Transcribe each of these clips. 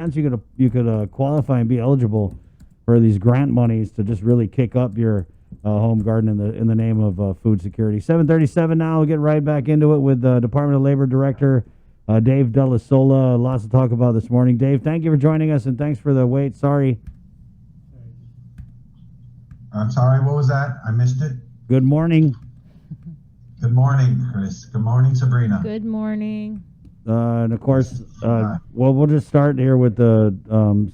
chance you could qualify and be eligible for these grant monies to just really kick up your home garden in the name of food security. 7:37 now. We'll get right back into it with Department of Labor Director Dave Dell'Isola. Lots to talk about this morning. Dave, thank you for joining us and thanks for the wait. Sorry. I'm sorry, what was that? I missed it. Good morning. Good morning, Chris. Good morning, Sabrina. Good morning. And of course, well, we'll just start here with the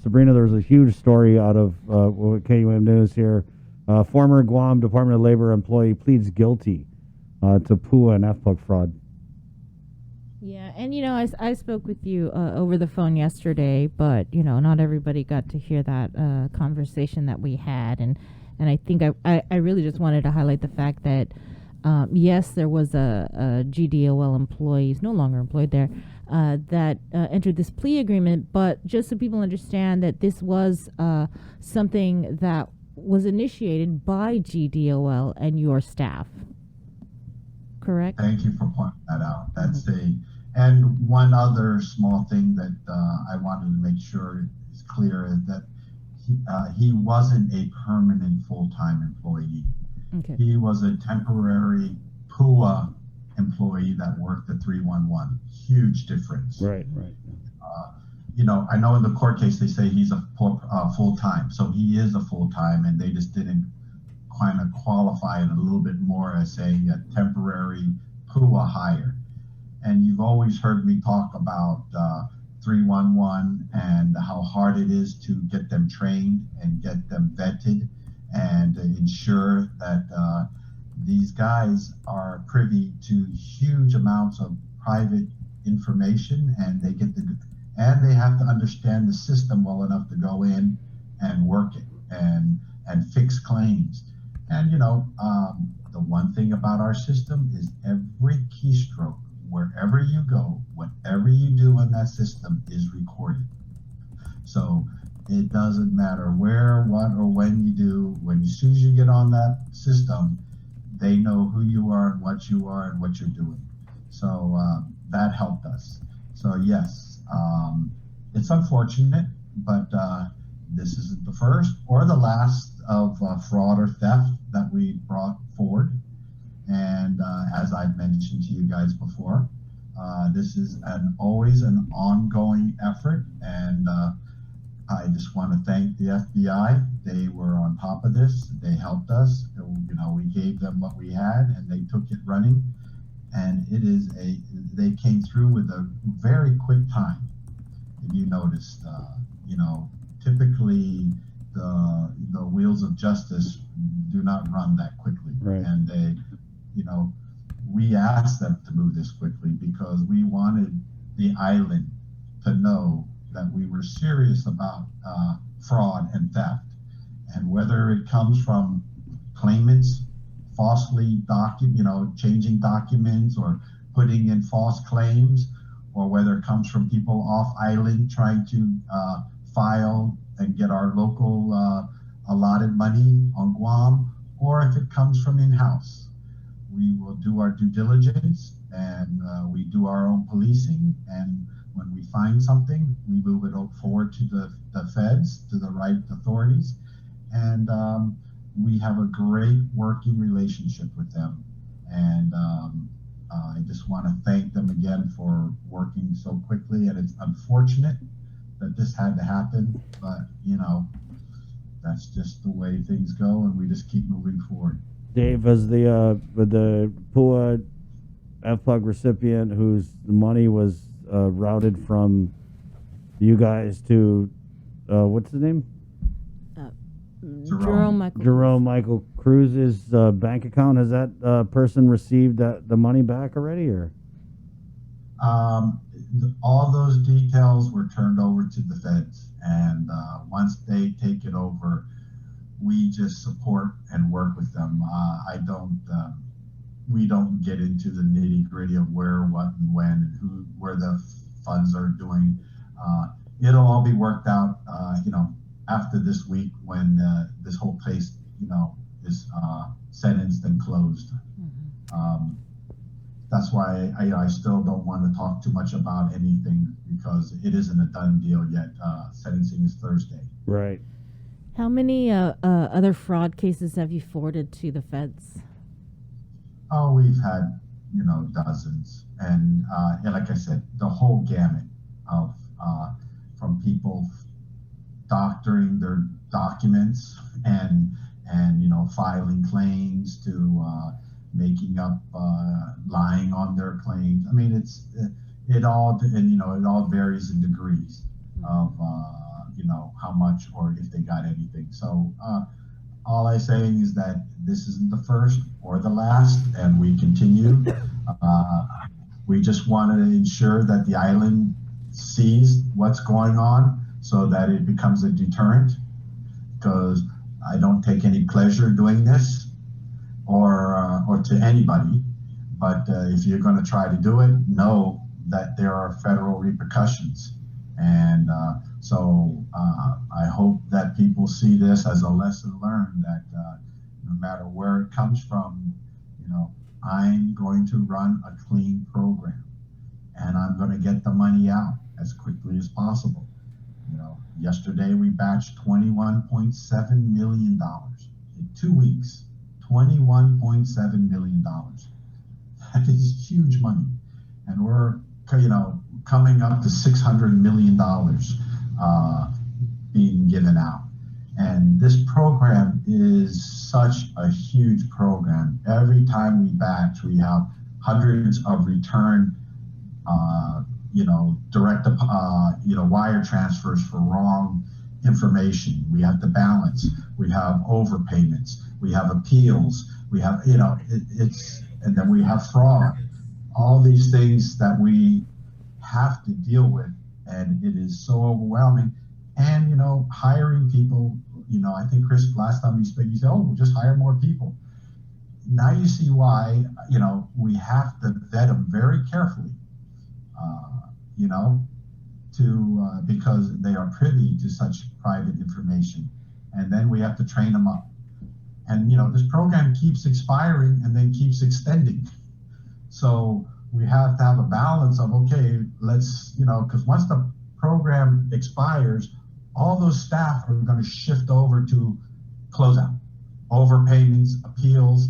Sabrina. There was a huge story out of KUM News here. Former Guam Department of Labor employee pleads guilty to PUA and FPUC fraud. Yeah, and I spoke with you over the phone yesterday, but not everybody got to hear that conversation that we had, and I think I really just wanted to highlight the fact that yes, there was a GDOL employee, he's no longer employed there, that entered this plea agreement, but just so people understand that this was something that was initiated by GDOL and your staff. Correct? Thank you for pointing that out. That's and one other small thing that I wanted to make sure is clear is that he wasn't a permanent full-time employee. Okay. He was a temporary PUA employee that worked at 311. Huge difference. Right. I know in the court case they say he's a full-time, so he is a full-time, and they just didn't kind of qualify it a little bit more as saying a temporary PUA hire. And you've always heard me talk about 311 and how hard it is to get them trained and get them vetted and ensure that these guys are privy to huge amounts of private information, and they have to understand the system well enough to go in and work it and fix claims. And the one thing about our system is every keystroke, wherever you go, whatever you do in that system is recorded. So it doesn't matter where, what, or when you do. As soon as you get on that system, they know who you are and what you're doing. So that helped us. So yes, it's unfortunate, but this isn't the first or the last of fraud or theft that we brought forward. And as I've mentioned to you guys before, this is always an ongoing effort. And I just want to thank the FBI. They were on top of this. They helped us. We gave them what we had, and they took it running. And they came through with a very quick time. If you noticed, typically the wheels of justice do not run that quickly. Right. And we asked them to move this quickly because we wanted the island to know that we were serious about fraud and theft. And whether it comes from claimants falsely changing documents or putting in false claims, or whether it comes from people off island trying to file and get our local allotted money on Guam, or if it comes from in-house. We will do our due diligence, and we do our own policing, and when we find something, we move it forward to the feds, to the right authorities, and we have a great working relationship with them. And I just want to thank them again for working so quickly. And it's unfortunate that this had to happen, but that's just the way things go, and we just keep moving forward. Dave, as the PUA FPUC recipient whose money was routed from you guys to what's his name? Jerome Michael Cruz's bank account. Has that person received the money back already, or? All those details were turned over to the feds, and once they take it over, we just support and work with them. We don't get into the nitty gritty of where, what, and when, and where the funds are doing. It'll all be worked out, after this week when this whole case, is sentenced and closed. that's why I still don't want to talk too much about anything because it isn't a done deal yet. Sentencing is Thursday. Right. How many other fraud cases have you forwarded to the feds? Oh, we've had, dozens. And like I said, the whole gamut of from people doctoring their documents and filing claims to making up, lying on their claims. I mean, it all varies in degrees of how much or if they got anything. So all I'm saying is that this isn't the first or the last, and we continue. We just want to ensure that the island sees what's going on so that it becomes a deterrent, because I don't take any pleasure doing this or to anybody. But if you're going to try to do it, know that there are federal repercussions. And so I hope that people see this as a lesson learned, that no matter where it comes from, I'm going to run a clean program, and I'm going to get the money out as quickly as possible. Yesterday we batched $21.7 million in 2 weeks. $21.7 million. That is huge money, and we're coming up to $600 million being given out. And this program is such a huge program. Every time we batch, we have hundreds of return, direct, wire transfers for wrong information. We have to balance. We have overpayments. We have appeals. We have, and then we have fraud. All these things that we have to deal with, and it is so overwhelming. And hiring people, I think Chris, last time we spoke, you said, "Oh, we'll just hire more people." Now you see why we have to vet them very carefully, because they are privy to such private information, and then we have to train them up. And this program keeps expiring and then keeps extending, so we have to have a balance of, okay, let's, because once the program expires, all those staff are going to shift over to closeout, overpayments, appeals.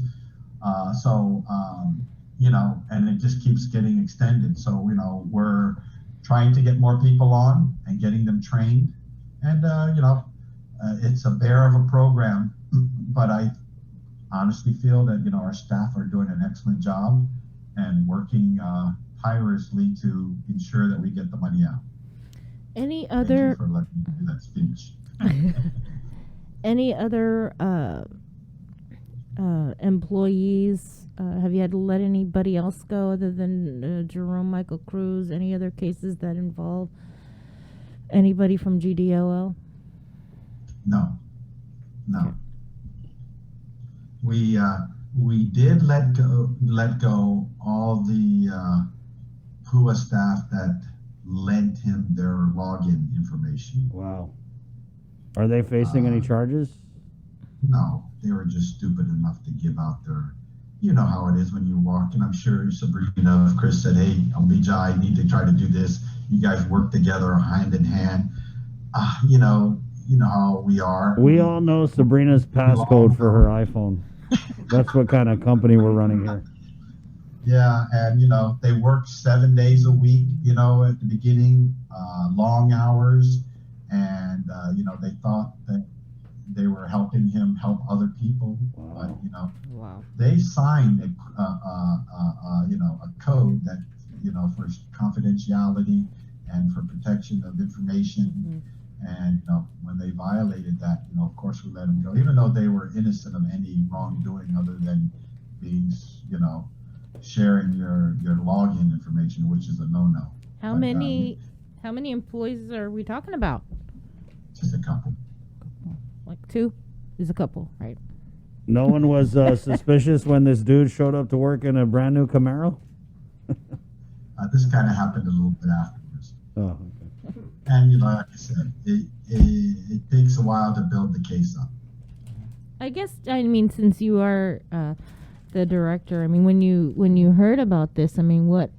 And it just keeps getting extended. So, we're trying to get more people on and getting them trained. And, it's a bear of a program, but I honestly feel that, our staff are doing an excellent job and working tirelessly to ensure that we get the money out. Any Thank other you for letting me do that speech. any other employees? Have you had to let anybody else go other than Jerome Michael Cruz? Any other cases that involve anybody from GDOL? No. We did let go all the PUA staff that lent him their login information. Wow. Are they facing any charges? No, they were just stupid enough to give out their, how it is when you walk, and I'm sure Sabrina, Chris said, "Hey, Omija, I need to try to do this." You guys work together hand in hand. You know how we are. We all know Sabrina's passcode for her iPhone. That's what kind of company we're running here. Yeah, and they worked 7 days a week, at the beginning, long hours, and they thought that they were helping him help other people. Wow. But Wow. they signed a code that for confidentiality and for protection of information. Mm-hmm. And when they violated that, of course we let them go, even though they were innocent of any wrongdoing other than being, sharing your login information, which is a no-no. How many employees are we talking about? Just a couple. Like two? There's a couple, right? No one was suspicious when this dude showed up to work in a brand new Camaro? This kind of happened a little bit afterwards. Oh, okay. And like I said, it takes a while to build the case up. I guess, since you are the director? I mean, when you heard about this, I mean, what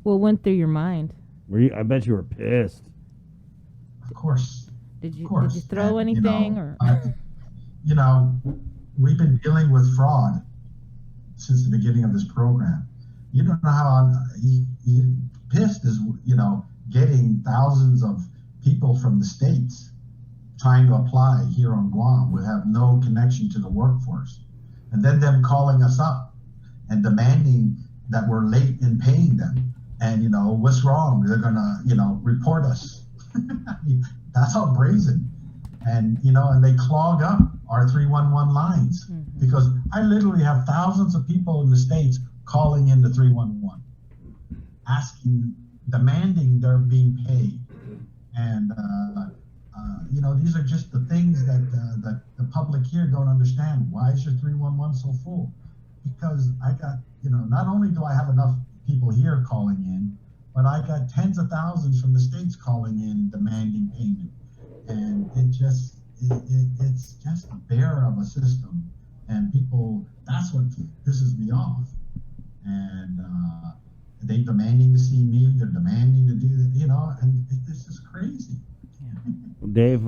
went through your mind? I bet you were pissed. Of course. Did you Of course. throw And, anything or? You know, we've been dealing with fraud since the beginning of this program. You don't know how pissed is, getting thousands of people from the States trying to apply here on Guam who have no connection to the workforce. And then them calling us up and demanding that we're late in paying them. And, what's wrong? They're going to, report us. I mean, that's how brazen. And, and they clog up our 311 lines because I literally have thousands of people in the States calling in the 311, demanding they're being paid. And, these are just the things that the public here don't understand. Why is your 311 so full? Because I got, not only do I have enough people here calling in, but I got tens of thousands from the States calling in demanding payment. And it's just a bear of a system. And people, that's what pisses me off. And they demanding to see me, they're demanding to do that, and this is crazy. Dave,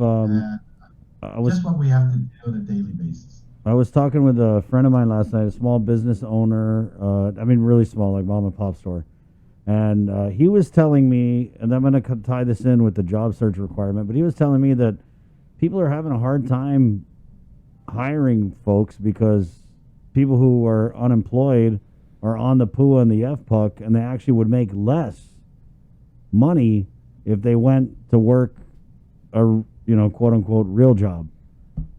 just what we have to do on a daily basis. I was talking with a friend of mine last night, a small business owner, really small, like mom and pop store. And he was telling me, and I'm going to tie this in with the job search requirement, but he was telling me that people are having a hard time hiring folks because people who are unemployed are on the PUA and the FPUC, and they actually would make less money if they went to work a, quote unquote real job,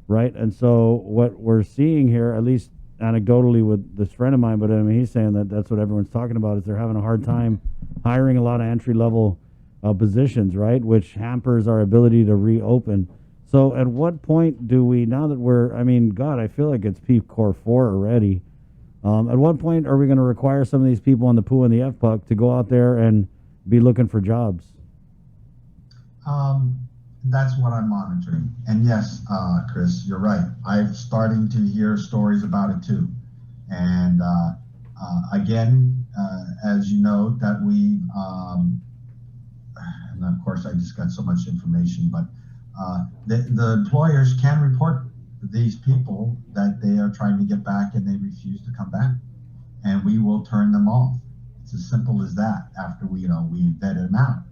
right? And so what we're seeing here, at least anecdotally with this friend of mine, but I mean, he's saying that that's what everyone's talking about, is they're having a hard time hiring a lot of entry level positions, right? Which hampers our ability to reopen. So at what point do we, now that God, I feel like it's Peep Core 4 already. At what point are we going to require some of these people on the PUA and the FPUC to go out there and be looking for jobs? That's what I'm monitoring. And yes, Chris, you're right. I'm starting to hear stories about it too. And again, as you know, that we, and of course I just got so much information, but the employers can report these people that they are trying to get back and they refuse to come back. And we will turn them off. It's as simple as that after we vet them out.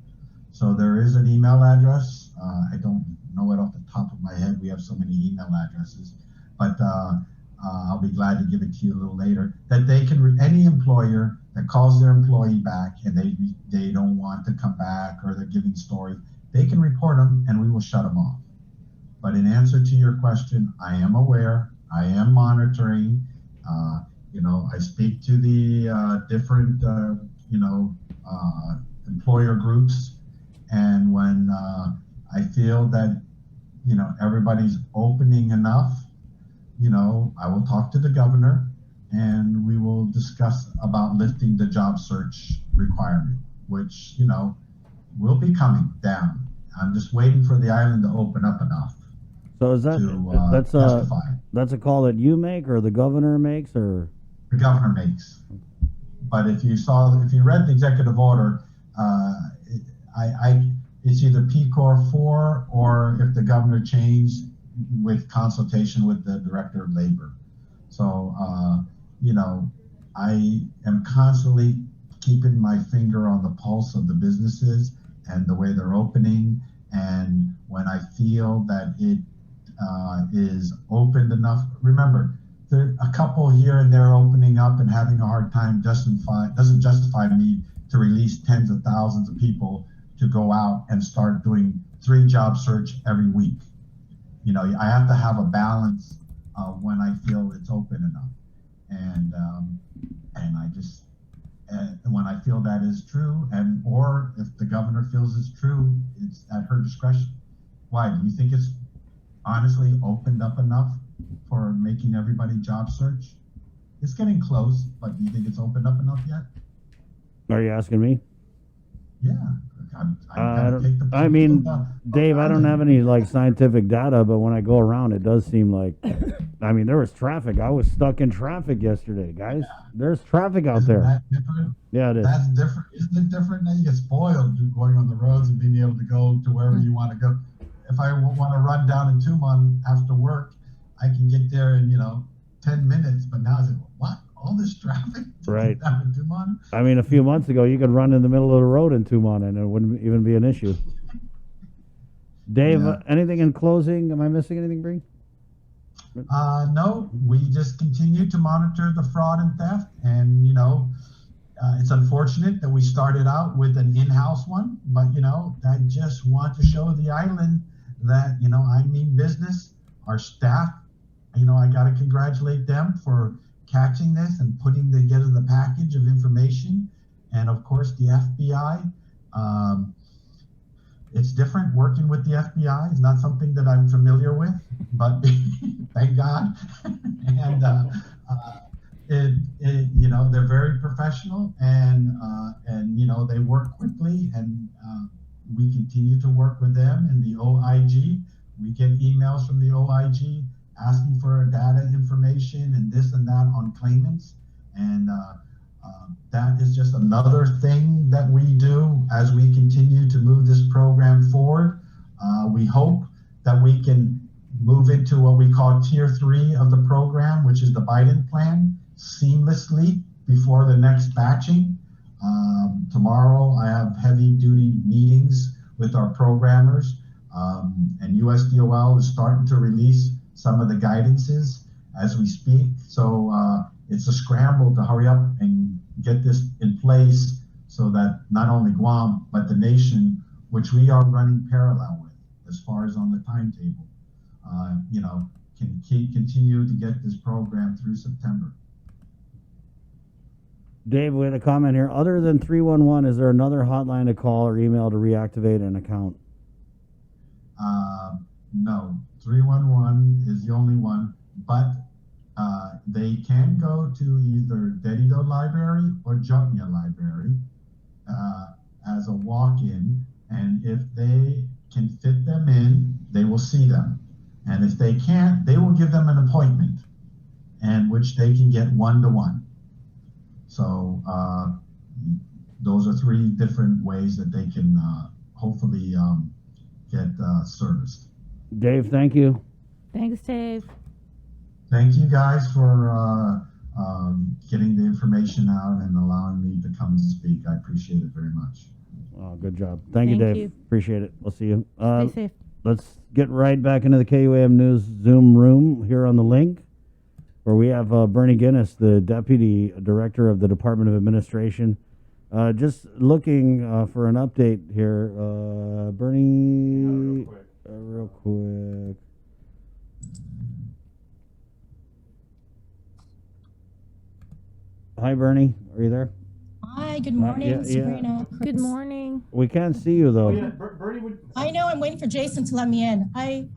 So there is an email address. I don't know it off the top of my head. We have so many email addresses, but I'll be glad to give it to you a little later. That they can, any employer that calls their employee back and they don't want to come back or they're giving stories, they can report them and we will shut them off. But in answer to your question, I am aware. I am monitoring. I speak to the different employer groups. And when I feel that, everybody's opening enough, I will talk to the governor and we will discuss about lifting the job search requirement, which, will be coming down. I'm just waiting for the island to open up enough. So is that, that's a call that you make or the governor makes, or? The governor makes. But if you read the executive order, it's either PCOR 4 or if the governor changed with consultation with the director of labor. So, I am constantly keeping my finger on the pulse of the businesses and the way they're opening. And when I feel that it is opened enough, remember, there a couple here and there opening up and having a hard time doesn't justify me to release tens of thousands of people to go out and start doing 3 job search every week. I have to have a balance when I feel it's open enough. And I just, when I feel that is true, or if the governor feels it's true, it's at her discretion. Why? Do you think it's honestly opened up enough for making everybody job search? It's getting close, but do you think it's opened up enough yet? Are you asking me? Yeah, I gotta take the. I mean, people Dave, I don't island. have any like scientific data, but when I go around, it does seem like, I mean, there was traffic. I was stuck in traffic yesterday, guys. There's traffic out Isn't there. that different? Yeah, it is. That's different. Isn't it different? Now you get spoiled going on the roads and being able to go to wherever you want to go. If I want to run down in Tumon after work, I can get there in 10 minutes. But now I say, what? All this traffic to Right. get down in Tumon? I mean, a few months ago, you could run in the middle of the road in Tumon and it wouldn't even be an issue. Dave, Yeah. anything in closing? Am I missing anything, Bree? No, we just continue to monitor the fraud and theft, and it's unfortunate that we started out with an in-house one, but I just want to show the island that I mean business. Our staff, I got to congratulate them for catching this and putting together the package of information, and of course the FBI. It's different working with the FBI. It's not something that I'm familiar with, but thank God. And they're very professional, and they work quickly, and we continue to work with them. And the OIG, we get emails from the OIG asking for data information and this and that on claimants, and that is just another thing that we do as we continue to move this program forward. We hope that we can move into what we call tier 3 of the program, which is the Biden plan, seamlessly before the next batching. Tomorrow I have heavy duty meetings with our programmers, and USDOL is starting to release some of the guidances as we speak. So it's a scramble to hurry up and get this in place so that not only Guam, but the nation, which we are running parallel with as far as on the timetable, can continue to get this program through September. Dave, we had a comment here. Other than 311, is there another hotline to call or email to reactivate an account? No, 311 is the only one, but they can go to either Dell'Isola Library or Jotnia Library as a walk-in, and if they can fit them in, they will see them. And if they can't, they will give them an appointment, and which they can get one-to-one. So those are 3 different ways that they can hopefully get serviced. Dave, thank you. Thanks, Dave. Thank you guys for getting the information out and allowing me to come and speak. I appreciate it very much. Oh, good job. Thank you, Thank Dave. you. Appreciate it. We'll see you. Stay safe. Let's get right back into the KUAM News Zoom room here on the link, where we have Bernie Guinness, the Deputy Director of the Department of Administration. Just looking for an update here. Bernie, real quick. Hi, Bernie. Are you there? Hi, good morning, yeah. Sabrina. Good morning. We can't see you, though. Bernie would. I know I'm waiting for Jason to let me in. I